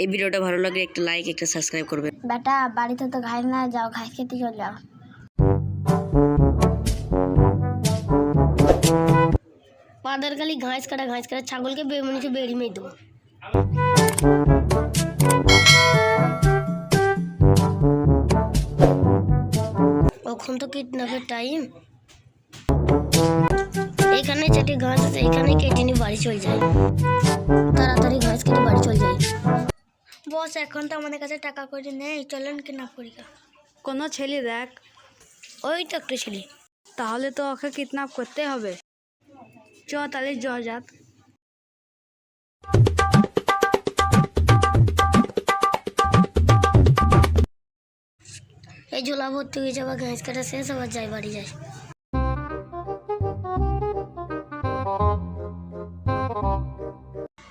এই ভিডিওটা ভালো লাগলে একটা লাইক একটা সাবস্ক্রাইব করবে। বেটা বাড়িতে তো ঘাস না, যাও ঘাস খেতে চলে যাও। পাদের খালি ঘাস কাটা ছাগলকে বেমনিতে বেড়ি মেয়ে দেবো। এখন তো কিডন্যাপের টাইম। এখানে চারটি ঘাস আছে, এখানে কেটে নিয়ে বাড়ি চলে যায়। তাড়াতাড়ি ঘাস কেটে বাড়ি চলে যায়। বস এখন তো আমাদের কাছে টাকা করে নেই, চলেন কিডন্যাপ করি। কোনো ছেলে দেখ, ওই তো একটা ছেলে। তাহলে তো ওকে কিডন্যাপ করতে হবে। চ তাহলে যাক। এই ঝোলা ভর্তি হয়ে যাওয়া ঘাস কাটা শেষ, আবার যাই বাড়ি যায়।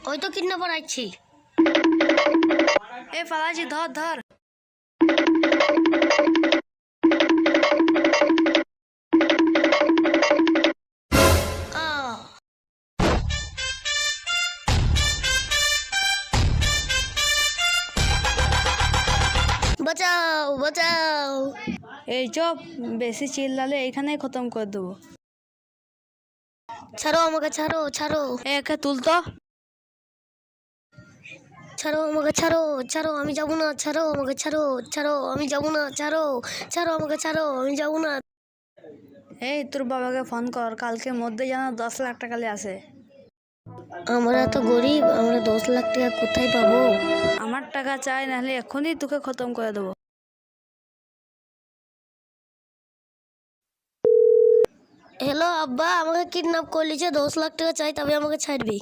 ওই তো কিডন্যাপার আসছি। এ পালাজি, ধর ধর। বাঁচাও বাঁচাও। এই চপ, বেশি চিল্লালে এইখানেই খতম করে দেবো। ছাড়ো আমাকে, ছাড়ো ছাড়ো। একে তুলতো। ছাড়ো আমাকে, ছাড়ো ছাড়ো, আমি যাবো না। ছাড়ো আমাকে, ছাড়ো ছাড়ো, আমি যাবো না। ছাড়ো ছাড়ো আমাকে, ছাড়ো, আমি যাবো না। এই তোর বাবাকে ফোন কর, কালকের মধ্যে যেন 10 লাখ টাকা আসে। আমরা তো গরিব, আমরা 10 লাখ টাকা কোথায় পাবো? আমার টাকা চাই, নাহলে এখনই তোকে খতম করে দেবো। হ্যালো আব্বা, আমাকে কিডন্যাপ করলিছে, 10 লাখ টাকা চাই, তবে আমাকে ছাড়বি।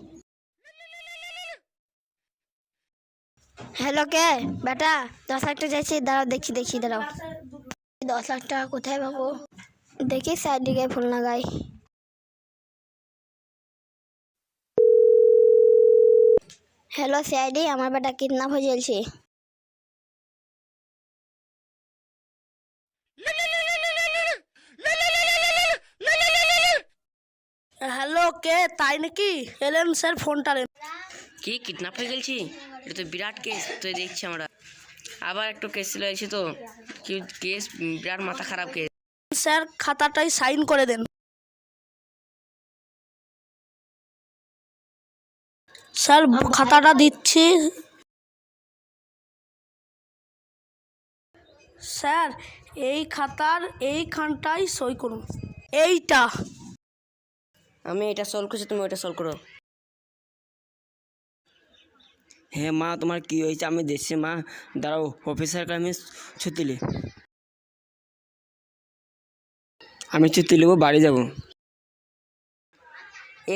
হ্যালো কে বেটা, 10 লাখ টাকা চাইছি, দাঁড়াও দেখি দাঁড়াও। 10 লাখ টাকা কোথায় পাবো? দেখি সাইড দিকে ফুল না গাই। হ্যালো সিআইডি, আমার বেটা কিডন্যাপ হয়ে যাচ্ছে। হ্যালো কে, তাই নাকি? এলেন স্যার ফোনটা। কি কিডন্যাপ হয়ে গেছি? এটা তো বিরাট কেস, তুই দেখছি আমরা। আবার একটু কেস চলে আসছি তো, কি কেস, বিরাট মাথা খারাপ কেস। স্যার খাতাটাই সাইন করে দেন। স্যার খাতাটা দিচ্ছি। স্যার এই খাতার এইখানটাই সই করুন। এইটা আমি এটা সলভ করছি, তুমি ওইটা সলভ করো। হ্যাঁ মা, তোমার কি হয়েছে আমি দেখছি মা। দাঁড়াও, অফিসারকে আমি ছুটি লি। আমি ছুটি নেবো, বাড়ি যাব।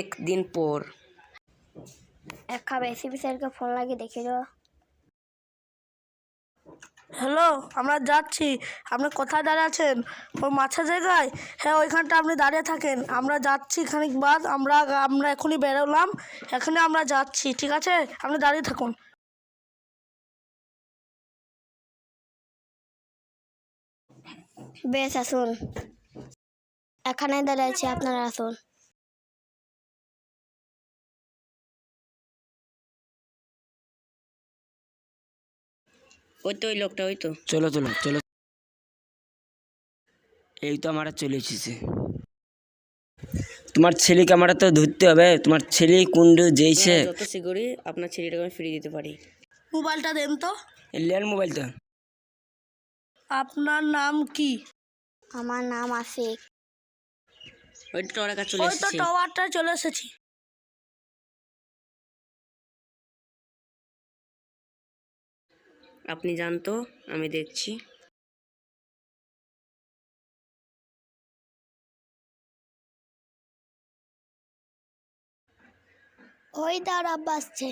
একদিন পর। একটা এসিপি স্যারকে ফোন লাগিয়ে দেখে দাও। হ্যালো, আমরা যাচ্ছি। আপনি কোথায় দাঁড়িয়ে আছেন? ওই মাছের জায়গায়? হ্যাঁ, ওইখানটা আপনি দাঁড়িয়ে থাকেন, আমরা যাচ্ছি খানিক বাদ। আমরা এখনই বেরোলাম, এখনই আমরা যাচ্ছি, ঠিক আছে? আপনি দাঁড়িয়ে থাকুন। বেশ আসুন, এখানে দাঁড়িয়ে আছি, আপনারা আসুন। ওই তো ওই লোকটা, ওই তো। চলো চলো চলো, এই তো আমরা চলে এসেছি। তোমার ছেলেকে আমরা তো ধরতে হবে। তোমার ছেলে কুন্ডু যেইছে, যত শীঘ্রই আপনার ছেলেটাকে আমি ফিরিয়ে দিতে পারি। মোবাইলটা দেন তো। লেন মোবাইলটা। আপনার নাম কি? আমার নাম আশিক। ওই তো টাওয়ারের কাছে চলে ওই তো এসেছি। টাওয়ারটা চলে এসেছি। আপনি যান তো, আমি দেখছি। ওই দাঁড়া, আব্বা আসছে।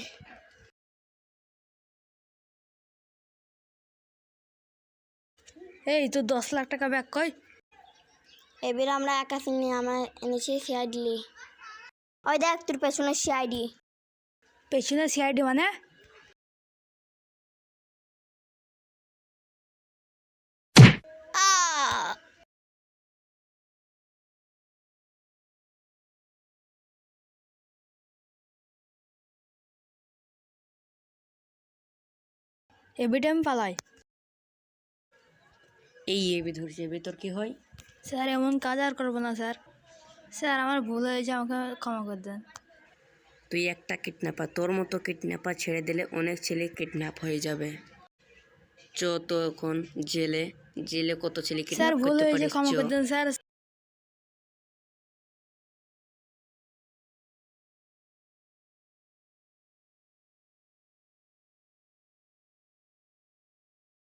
এই তো 10 লাখ টাকা ব্যাক কই? এবার আমরা একা চিনি, আমরা এনেছি সিআইডি। ওই দেখ তোর পেছনে সিআইডি। পেছনে সিআইডি মানে? এবিটা আমি পালাই। এই এবি ধরছি, এবি তোর কি হয়? স্যার এমন কাজ আর করবো না স্যার। স্যার আমার ভুল হয়েছে, আমাকে ক্ষমা করে দেন। তুই একটা কিডন্যাপার, তোর মতো কিডন্যাপার ছেড়ে দিলে অনেক ছেলে কিডন্যাপ হয়ে যাবে। তো এখন জেলে, জেলে কত ছেলে স্যার কিডন্যাপ ভুল করতে হয়েছে, পারিস। ক্ষমা করে দেন স্যার।